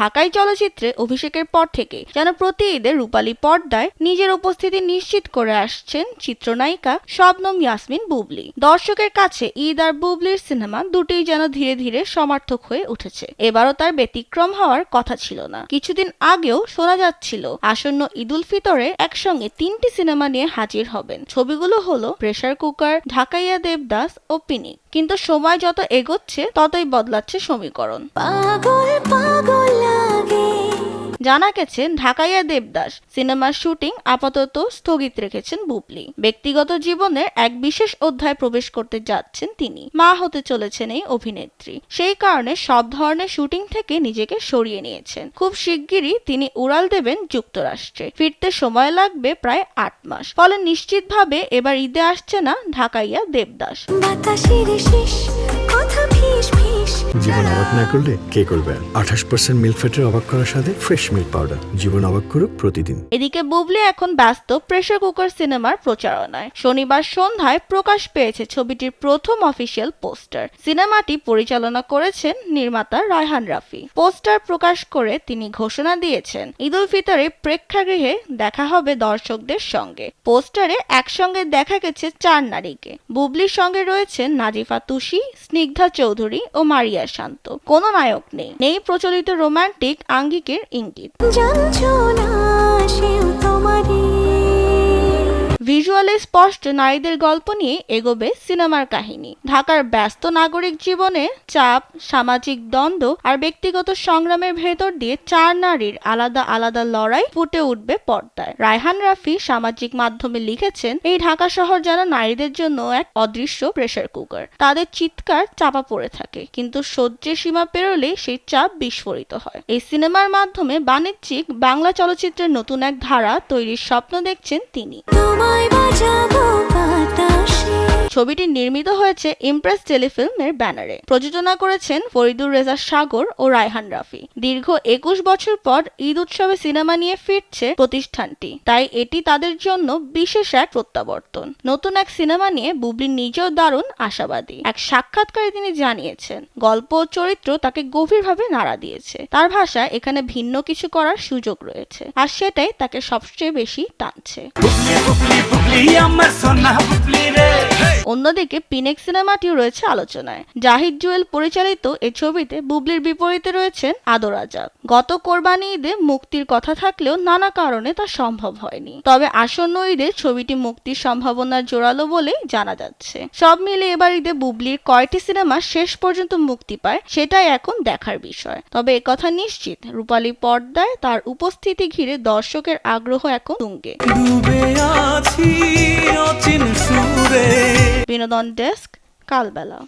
ঢাকাই চলচ্চিত্রে অভিষেকের পর থেকে যেন প্রতি ঈদে রূপালী পর্দায় নিজের উপস্থিতি নিশ্চিত করে আসছেন চিত্রনায়িকা শবনম ইয়াসমিন বুবলী। দর্শকের কাছে ঈদ আর বুবলীর সিনেমা দুটিই যেন ধীরে ধীরে সমার্থক হয়ে উঠেছে। এবারও তার ব্যতিক্রম হওয়ার কথা ছিল না। কিছুদিন আগেও শোনা যাচ্ছিল আসন্ন ঈদ উল ফিতরে একসঙ্গে 3টি সিনেমা নিয়ে হাজির হবেন। ছবিগুলো হলো প্রেসার কুকার, ঢাকাইয়া দেবদাস ও পিনিক। কিন্তু সময় যত এগোচ্ছে ততই বদলাচ্ছে সমীকরণ। জানা গেছে ঢাকাইয়া দেবদাস সিনেমার শুটিং আপাতত স্থগিত রেখেছেন বুবলী। ব্যক্তিগত জীবনের এক বিশেষ অধ্যায় প্রবেশ করতে যাচ্ছেন তিনি। মা হতে চলেছেন এই অভিনেত্রী। সেই কারণে সব ধরনের শুটিং থেকে নিজেকে সরিয়ে নিয়েছেন। খুব শিগগিরই তিনি উড়াল দেবেন যুক্তরাষ্ট্রে। ফিরতে সময় লাগবে প্রায় 8 মাস। ফলে নিশ্চিতভাবে এবার ঈদে আসছে না ঢাকাইয়া দেবদাস। জীবন অবাক না করলে কে করবে? 28% মিল্ক ফ্যাটের অবাক করার সাথে ফ্রেশ মিল্ক পাউডার। জীবন অবাক করুক প্রতিদিন। এদিকে বুবলী এখন ব্যস্ত প্রেসার কুকার সিনেমার প্রচারণায়। শনিবার সন্ধ্যায় প্রকাশ পেয়েছে ছবিটির প্রথম অফিসিয়াল পোস্টার। সিনেমাটি পরিচালনা করেছেন নির্মাতা রায়হান রাফি। পোস্টার প্রকাশ করে তিনি ঘোষণা দিয়েছেন ঈদ উল ফিতরে প্রেক্ষাগৃহে দেখা হবে দর্শকদের সঙ্গে। পোস্টারে একসঙ্গে দেখা গেছে 4 নারীকে। বুবলীর সঙ্গে রয়েছেন নাজিফা তুষি, স্নিগ্ধা চৌধুরী ও মারিয়া শান্ত। কোনো নায়ক নেই। নেই প্রচলিত রোমান্টিক আঙ্গিকের ইঙ্গিত। ভিজুয়ালি স্পষ্ট নারীদের গল্প নিয়ে এগোবে সিনেমার কাহিনী। ঢাকার ব্যস্ত নাগরিক জীবনে চাপ, সামাজিক দ্বন্দ্ব আর ব্যক্তিগত সংগ্রামের ভেতর দিয়ে 4 নারীর আলাদা আলাদা লড়াই ফুটে উঠবে পর্দায়। রায়হান রাফি সামাজিক মাধ্যমে লিখেছেন, এই ঢাকা শহর যেন নারীদের জন্য এক অদৃশ্য প্রেসার কুকার। তাদের চিৎকার চাপা পড়ে থাকে, কিন্তু সহ্যের সীমা পেরোলেই সেই চাপ বিস্ফোরিত হয়। এই সিনেমার মাধ্যমে বাণিজ্যিক বাংলা চলচ্চিত্রের নতুন এক ধারা তৈরির স্বপ্ন দেখছেন তিনি। ছবিটি নির্মিত হয়েছে ইমপ্রেস টেলিফিল্মের ব্যানারে। প্রযোজনা করেছেন ফরিদুর রেজা সাগর ও রায়হান রাফি। দীর্ঘ 21 বছর পর ঈদ উৎসবে সিনেমা নিয়ে ফিরছে প্রতিষ্ঠানটি, তাই এটি তাদের জন্য বিশেষ এক প্রত্যাবর্তন। নতুন এক সিনেমা নিয়ে বুবলী নিজেও দারুণ আশাবাদী। এক সাক্ষাৎকারে তিনি জানিয়েছেন, গল্প ও চরিত্র তাকে গভীরভাবে নাড়া দিয়েছে। তার ভাষায় এখানে ভিন্ন কিছু করার সুযোগ রয়েছে, আর সেটাই তাকে সবচেয়ে বেশি টানছে। অন্যদিকে পিনেক সিনেমাটিও রয়েছে আলোচনায়। জাহিদ জুয়েল পরিচালিত এই ছবিতে বুবলীর বিপরীতে রয়েছেন আদর রাজা। গত কোরবানি ঈদে মুক্তির কথা থাকলেও নানা কারণে তা সম্ভব হয়নি। তবে আসন্ন ঈদে ছবিটি মুক্তির সম্ভাবনা জোরালো বলেই জানা যাচ্ছে। সব মিলে এবার ঈদে বুবলীর কয়টি সিনেমা শেষ পর্যন্ত মুক্তি পায় সেটাই এখন দেখার বিষয়। তবে একথা নিশ্চিত, রূপালী পর্দায় তার উপস্থিতি ঘিরে দর্শকের আগ্রহ এখন তুঙ্গে। বিনোদন ডেস্ক, কালবেলা।